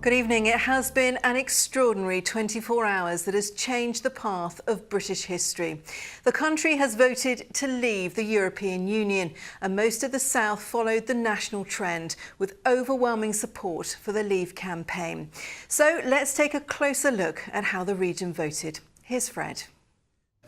Good evening. It has been an extraordinary 24 hours that has changed the path of British history. The country has voted to leave the European Union, and most of the South followed the national trend with overwhelming support for the Leave campaign. So let's take a closer look at how the region voted. Here's Fred.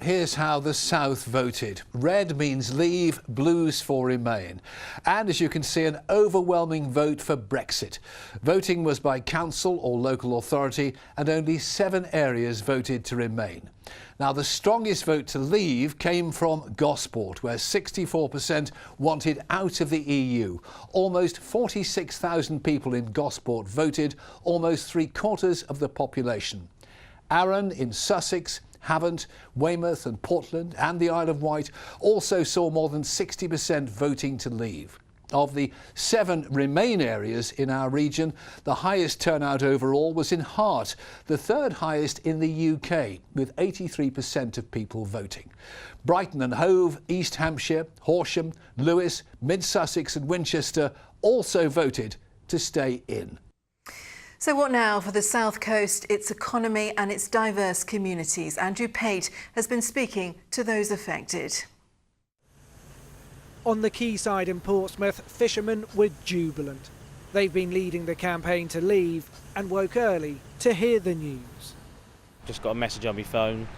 Here's how the South voted. Red means leave, blues for remain. And as you can see, an overwhelming vote for Brexit. Voting was by council or local authority, and only 7 areas voted to remain. Now, the strongest vote to leave came from Gosport, where 64% wanted out of the EU. Almost 46,000 people in Gosport voted, almost 3/4 of the population. Arran in Sussex, Havant, Weymouth and Portland and the Isle of Wight also saw more than 60% voting to leave. Of the 7 Remain areas in our region, the highest turnout overall was in Hart, the 3rd highest in the UK, with 83% of people voting. Brighton and Hove, East Hampshire, Horsham, Lewis, Mid-Sussex and Winchester also voted to stay in. So what now for the South Coast, its economy and its diverse communities? Andrew Pate has been speaking to those affected. On the quayside in Portsmouth, fishermen were jubilant. They've been leading the campaign to leave and woke early to hear the news. Just got a message on my phone,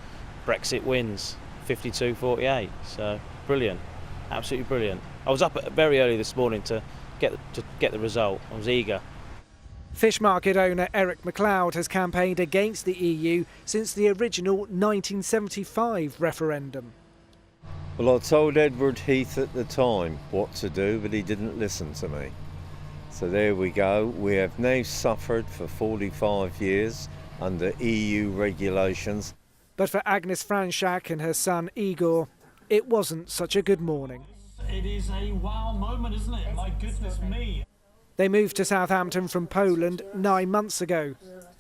Brexit wins, 52-48, so brilliant, absolutely brilliant. I was up very early this morning to get the result, I was eager. Fish market owner Eric McLeod has campaigned against the EU since the original 1975 referendum. Well, I told Edward Heath at the time what to do, but he didn't listen to me. So there we go. We have now suffered for 45 years under EU regulations. But for Agnes Franschak and her son Igor, it wasn't such a good morning. It is a wow moment, isn't it? My goodness me. They moved to Southampton from Poland 9 months ago.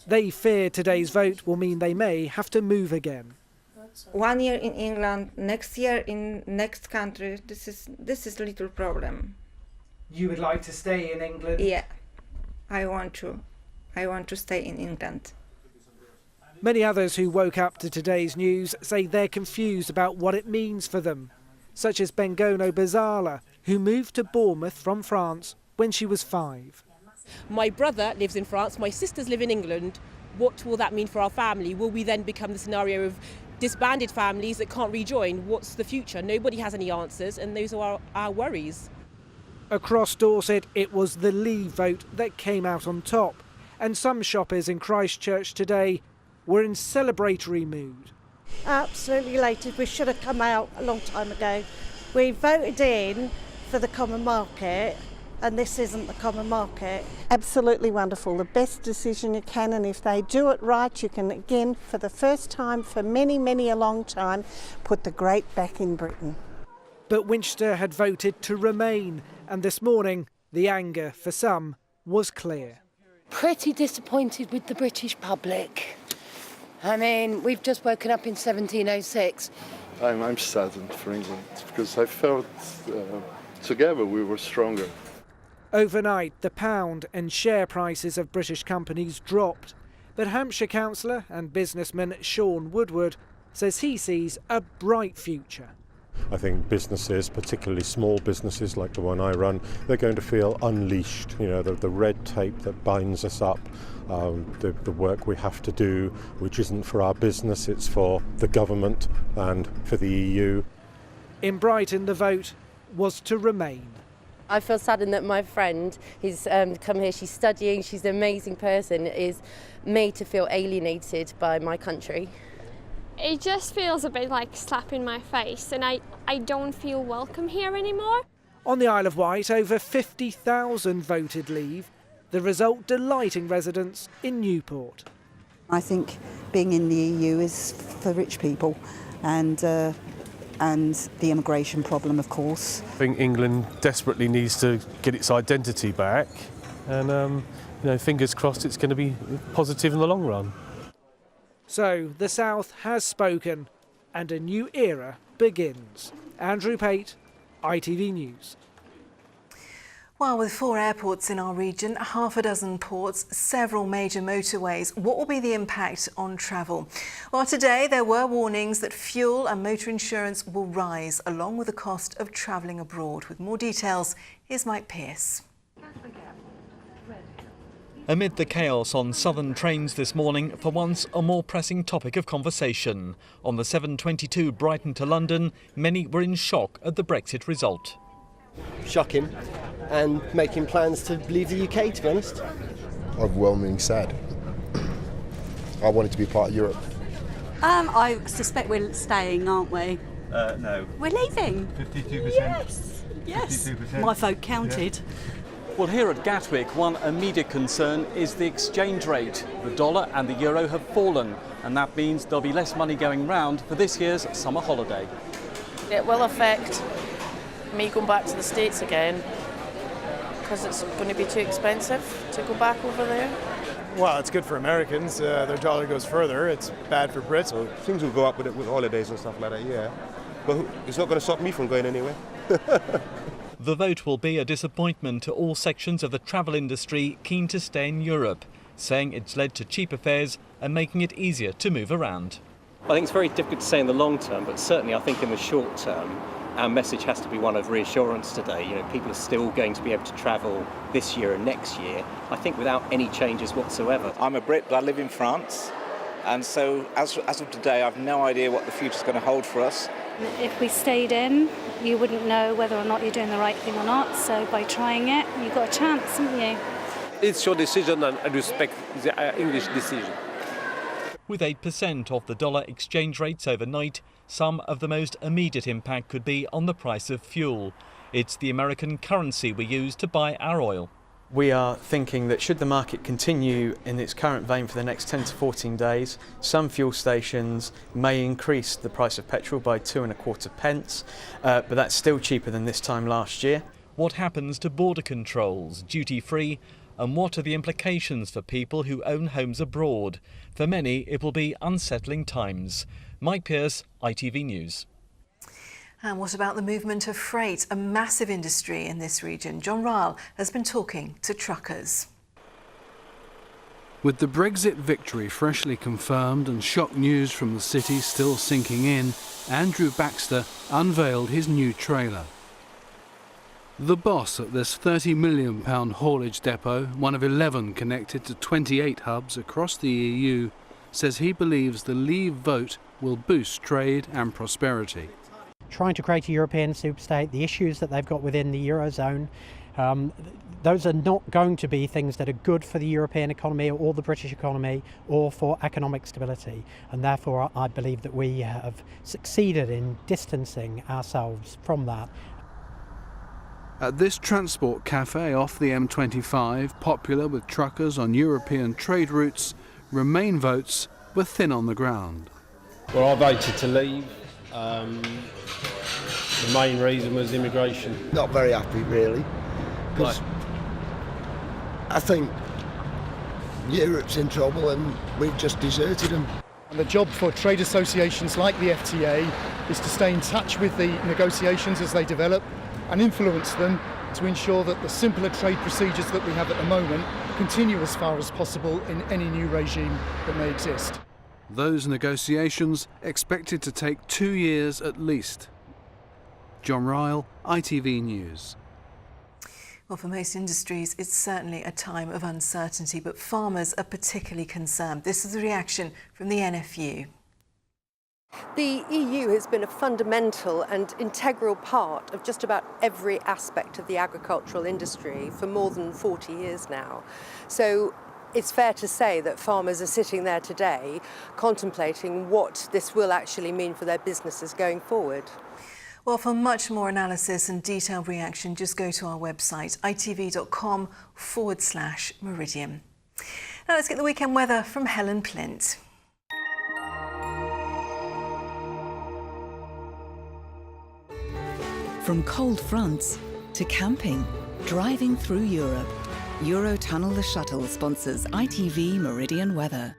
They fear today's vote will mean they may have to move again. 1 year in England, next year in next country. This is little problem. You would like to stay in England? Yeah, I want to. I want to stay in England. Many others who woke up to today's news say they're confused about what it means for them, such as Bengono Bazala, who moved to Bournemouth from France when she was 5. My brother lives in France, my sisters live in England. What will that mean for our family? Will we then become the scenario of disbanded families that can't rejoin? What's the future? Nobody has any answers, and those are our worries. Across Dorset, it was the Leave vote that came out on top, and some shoppers in Christchurch today were in celebratory mood. Absolutely elated. We should have come out a long time ago. We voted in for the common market, and this isn't the common market. Absolutely wonderful, the best decision you can, and if they do it right, you can again, for the first time for many a long time, put the great back in Britain. But Winchester had voted to remain, and this morning the anger for some was clear. Pretty disappointed with the British public. I mean, we've just woken up in 1706. I'm saddened for England because I felt together we were stronger. Overnight, the pound and share prices of British companies dropped, but Hampshire councillor and businessman Sean Woodward says he sees a bright future. I think businesses, particularly small businesses like the one I run, they're going to feel unleashed. You know, the red tape that binds us up, the work we have to do, which isn't for our business, it's for the government and for the EU. In Brighton, the vote was to remain. I feel saddened that my friend who's come here, she's studying, she's an amazing person, is made to feel alienated by my country. It just feels a bit like slapping my face, and I don't feel welcome here anymore. On the Isle of Wight, over 50,000 voted Leave, the result delighting residents in Newport. I think being in the EU is for rich people, and the immigration problem, of course. I think England desperately needs to get its identity back, and fingers crossed it's going to be positive in the long run. So the South has spoken, and a new era begins. Andrew Pate, ITV News. Well, with 4 airports in our region, half a dozen ports, several major motorways, what will be the impact on travel? Well, today there were warnings that fuel and motor insurance will rise, along with the cost of travelling abroad. With more details, here's Mike Pearce. Amid the chaos on southern trains this morning, for once a more pressing topic of conversation. On the 7:22 Brighton to London, many were in shock at the Brexit result. Shocking, and making plans to leave the UK, to be honest. Overwhelmingly sad. I wanted to be part of Europe. I suspect we're staying, aren't we? No. We're leaving. 52%. Yes. 52%. My vote counted. Well, here at Gatwick, one immediate concern is the exchange rate. The dollar and the euro have fallen, and that means there'll be less money going round for this year's summer holiday. It will affect me going back to the States again, because it's going to be too expensive to go back over there. Well, it's good for Americans. Their dollar goes further. It's bad for Brits. So things will go up with holidays and stuff like that, yeah. But it's not going to stop me from going anywhere. The vote will be a disappointment to all sections of the travel industry keen to stay in Europe, saying it's led to cheaper fares and making it easier to move around. I think it's very difficult to say in the long term, but certainly I think in the short term, our message has to be one of reassurance today. You know, people are still going to be able to travel this year and next year, I think without any changes whatsoever. I'm a Brit, but I live in France, and so as of today, I've no idea what the future's going to hold for us. If we stayed in, you wouldn't know whether or not you're doing the right thing or not, so by trying it, you've got a chance, haven't you? It's your decision, and I respect the English decision. With 8% of the dollar exchange rates overnight, some of the most immediate impact could be on the price of fuel. It's the American currency we use to buy our oil. We are thinking that should the market continue in its current vein for the next 10 to 14 days, some fuel stations may increase the price of petrol by 2.25 pence, but that's still cheaper than this time last year. What happens to border controls, duty-free, and what are the implications for people who own homes abroad? For many, it will be unsettling times. Mike Pearce, ITV News. And what about the movement of freight, a massive industry in this region? John Ryle has been talking to truckers. With the Brexit victory freshly confirmed and shock news from the city still sinking in, Andrew Baxter unveiled his new trailer. The boss at this £30 million haulage depot, one of 11 connected to 28 hubs across the EU, says he believes the Leave vote will boost trade and prosperity. Trying to create a European superstate, the issues that they've got within the Eurozone, those are not going to be things that are good for the European economy or the British economy or for economic stability. And therefore I believe that we have succeeded in distancing ourselves from that. At this transport cafe off the M25, popular with truckers on European trade routes, Remain votes were thin on the ground. Well, I voted to leave. The main reason was immigration. Not very happy, really, because I think Europe's in trouble and we've just deserted them. And the job for trade associations like the FTA is to stay in touch with the negotiations as they develop and influence them to ensure that the simpler trade procedures that we have at the moment continue as far as possible in any new regime that may exist. Those negotiations expected to take 2 years at least. John Ryle, ITV News. Well, for most industries, it's certainly a time of uncertainty, but farmers are particularly concerned. This is the reaction from the NFU. The EU has been a fundamental and integral part of just about every aspect of the agricultural industry for more than 40 years now. So it's fair to say that farmers are sitting there today contemplating what this will actually mean for their businesses going forward. Well, for much more analysis and detailed reaction, just go to our website, itv.com/Meridian. Now let's get the weekend weather from Helen Plint. From cold fronts to camping, driving through Europe, Eurotunnel the Shuttle sponsors ITV Meridian weather.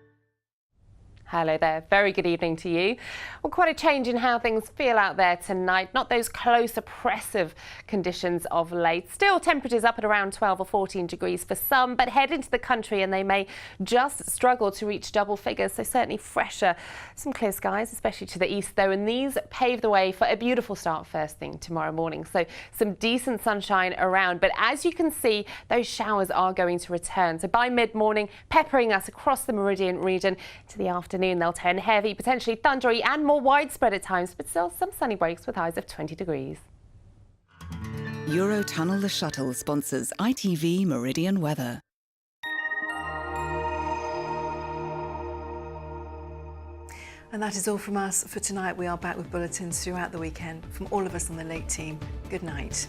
Hello there, very good evening to you. Well, quite a change in how things feel out there tonight. Not those close, oppressive conditions of late. Still temperatures up at around 12 or 14 degrees for some, but head into the country and they may just struggle to reach double figures, so certainly fresher. Some clear skies, especially to the east though, and these pave the way for a beautiful start first thing tomorrow morning. So some decent sunshine around, but as you can see, those showers are going to return. So by mid-morning, peppering us across the Meridian region to the afternoon. They'll turn heavy, potentially thundery and more widespread at times, but still some sunny breaks with highs of 20 degrees. Eurotunnel the Shuttle sponsors ITV Meridian weather. And that is all from us for tonight. We are back with bulletins throughout the weekend. From all of us on the Late team, good night.